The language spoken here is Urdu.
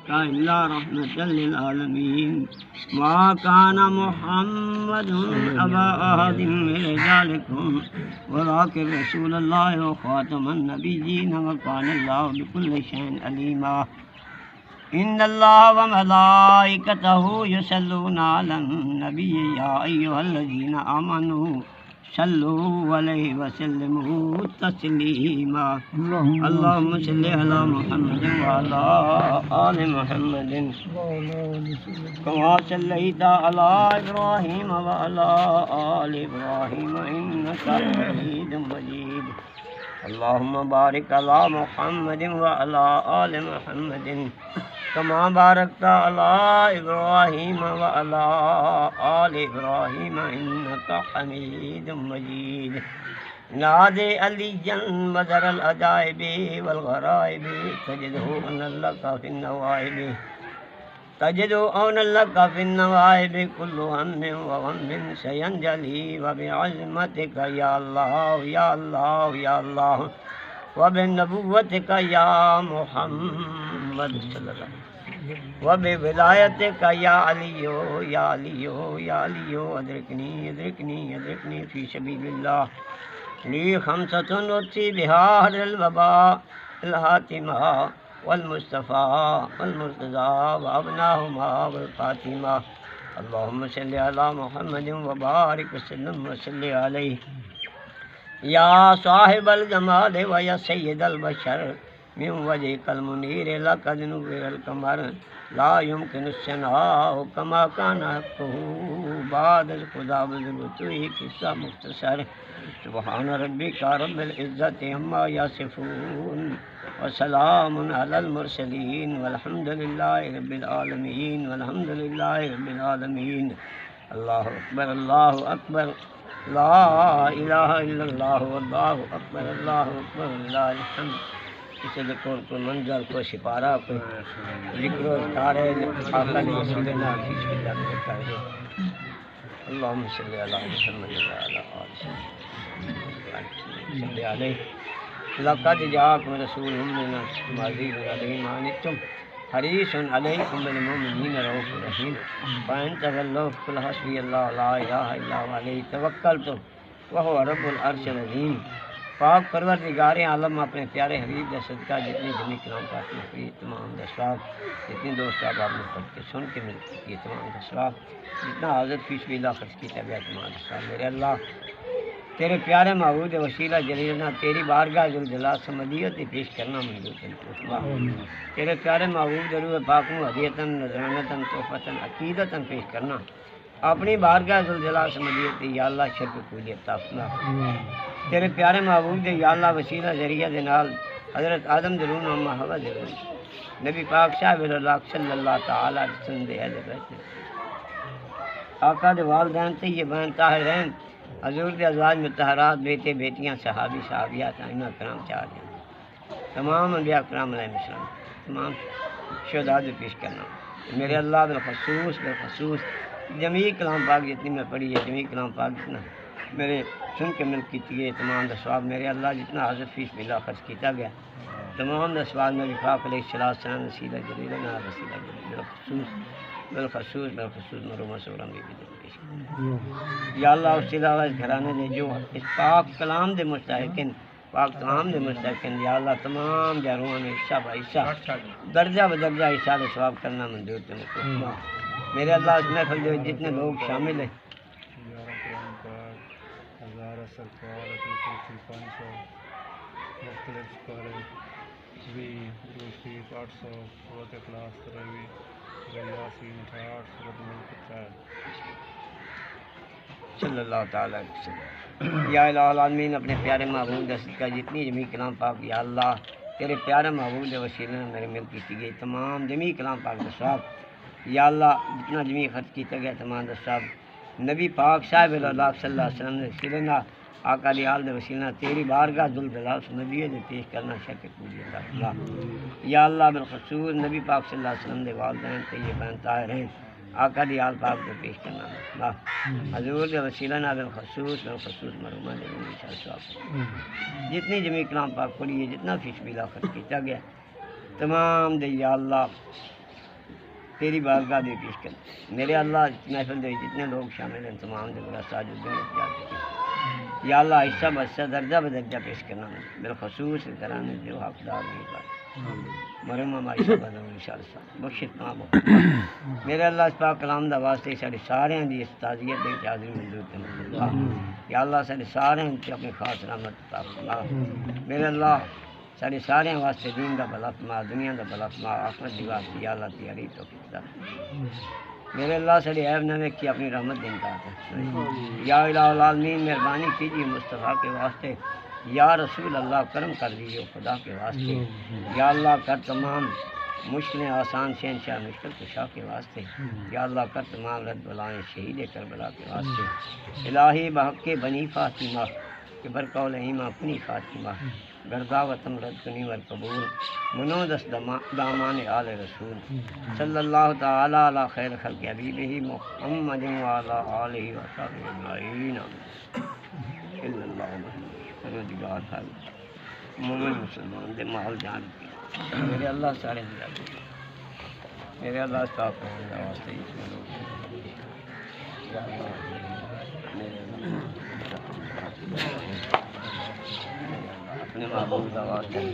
إلا رحمة للعالمين ما كان محمد أبا أحد من رجالكم ولكن رسول الله وخاتم النبيين وكان الله بكل شيء عليما إن الله وملائكته يصلون على النبي يا أيها الذين آمنوا صلوا عليه وسلموا تسليما اللهم صل على محمد وعلى آل محمد كما صليت على إبراهيم وعلى آل إبراهيم إنك حميد مجيد اللهم بارك على محمد وعلى آل محمد كما باركت على إبراهيم وعلى آل إبراهيم إنك حميد مجيد نادي عليا بدر العجائب والغرائب تجده أن لك في النوائب كل هم وغم سينجلي وبعظمتك يا الله يا الله يا الله وبنبوتك يا محمد صلى الله عليه وسلم وبولایتک یا علی یا علی یا علی ادرکنی ادرکنی ادرکنی فی سبیل اللہ لی خمسۃ اطفی بہا الوباء الحاتمہ والمصطفیٰ والمرتضیٰ وابناہما والفاطمہ اللہم صلی علی محمد وبارک وسلم وصلی علیہ یا صاحب الجمال و یا سید البشر من وجهك المنير لقد نور القمر لا يمكن الثناء كما كان حقه بعد الخدا بذلته قصة مختصر سبحان ربك رب العزة عما يصفون وسلام على المرسلين والحمد لله رب العالمين والحمد لله رب العالمين الله أكبر الله أكبر لا إله إلا الله والله أكبر الله أكبر لله الحمد کسی ذکر کو منظر کو سپارہ کو ذکر و تارے آقا نے وسیلے نہ کھیچ کے جانے کر دے اللہم صلی اللہ محمد وعلا آل صلی علیہ لقد جاءکم رسول من عزیز علیہ مانتم حریص علیکم بالمؤمنین رؤوف رحیم فإن تولوا فقل حسبی اللہ لا الہ الا هو علیہ توکلت وهو رب العرش العظیم پاک پروردگار عالم اپنے پیارے حبیب کا صدقہ جتنی جمی کلام پاک میں ہوئی تمام کا ثواب جتنی دوست آپ نے پڑھ کے سن کے مل کی تمام کا ثواب جتنا حضرت فی سبیل اللہ خرچ کی طبیعت تمام کا ثواب میرے اللہ تیرے پیارے معبود وسیلہ جلیلنا تیری بارگاہ ذوالجلال سے مدیت پیش کرنا منظور اللہ تیرے پیارے معبود روح پاک میں ہدیتاً نذرانتاً تحفتاً عقیدتاً پیش کرنا اپنی بارگاہ ذوالجلال سے مدیت یا اللہ شرک کولی اتافنا تیرے پیارے محبوب دے یا اللہ وسیلہ ذریعہ دے نال حضرت آدم درون اما حوا درون نبی پاک صاحب اللہ صلی اللہ تعالی علیہ وسلم دے اہل بیت آقا دے والدین طیبین طاہرین حضور دے ازواج مطہرات بیٹے بیٹیاں صحابی صحابیات ائمہ کرام چار دیں تمام انبیاء کرام علیہ السلام تمام شہداء کو پیش کرنا میرے اللہ بالخصوص جمیع کلام پاک جتنی میں پڑھی ہے جمیع کلام پاک جتنا میرے سن کے ملک کی تیے تمام دسواب میرے اللہ جتنا حضرت فیس بلا خرچ کیتا گیا تمام دسواب نبی پاک علیہ السلام وسیلہ جلیل نا وسیلہ جلیل بالخصوص مرحومہ سورم بی بی پیش یا اللہ اس علاوہ اس گھرانے دے جو اس پاک کلام دے مستحقین پاک کلام دے مستحقین یا اللہ تمام جاروان حصہ با حصہ درجہ بدرجہ حصہ دے ثواب کرنا منظور تمہیں کو میرے اللہ اس محفل دے جتنے لوگ شامل ہیں سرکار مختلف بھی دوسری 800 صورت اخلاص تروی یاسین 68 صورت ملک صلی اللہ تعالی علیہ وسلم یا الہ العالمین اپنے پیارے محبوب کا صدقہ جتنی جمیع کلام پاک یا اللہ تیرے پیارے محبوب کے وسیلے میں میرے مل کی گئی تمام جمیع کلام پاک کا ثواب یا اللہ جتنا جمیع خرچ کیا گیا تمام کا ثواب نبی پاک صاحب اللہ صلی اللہ علیہ وسلم نے سلنا آقا علی آل دے وسیلہ تیری بارگاہ ذوالجلال سے نبی دے پیش کرنا شک پوری اللہ یا اللہ بالخصوص نبی پاک صلی اللہ علیہ وسلم دے والدین طیبین طاہرین آقا علی آل پاک کو پیش کرنا اللہ حضور دے وسیلہ نہ بالخصوص مرحومہ دے انشاءاللہ جتنی جمیع کلام پاک پڑھی ہے جتنا فی سبیل اللہ خرچ کیا گیا تمام دے یا اللہ تیری بارگاہ بھی پیش کر میرے اللہ محفل دے جتنے لوگ شامل ہیں تمام جو برا ساجد دنیا جا چکے ہیں یا اللہ حصہ بحصہ درجہ بدرجہ پیش کرنا مجھے بالخصوص کرانے جو حقدار نہیں پائے مرم ہماری شبہ دوں انشاءاللہ بخشت ماں میرے اللہ اس پاک کلام دا واسطے سارے سارے دی استاذیت دے حاضر منظور تے منظور یا اللہ سارے سارے تے اپنی خاص رحمت عطا فرما میرے اللہ سارے سارے واسطے دین دا بھلا فرما دنیا دا بھلا فرما آخرت دی واسطے یا اللہ تیاری توفیق عطا میرے اللہ سارے عیب نہ ویکھی اپنی رحمت دین کا یا الہ العالمین مہربانی کیجیے مصطفیٰ کے واسطے یا رسول اللہ کرم کر دیجیے خدا کے واسطے یا اللہ کر تمام مشکلیں آسان شہنشاہ مشکل کشا کے واسطے یا اللہ کر تمام رد بلائیں شہید کربلا کے واسطے الہی بحق بنی فاطمہ کہ برقول ایمہ اپنی فاطمہ گردا وطن رد کنی ور قبول منو دست دامان آل رسول صلی اللہ تعالی علی خیر خلق حبیبہ محمد وعلی آلہ وصحبہ اجمعین الا اللہ پروردگار ہے مومن مسلمان دے مال جان کی میرے اللہ سارے میرے اللہ پاک کا واسطے اس میں لوگ اپنے معبود کا واسطے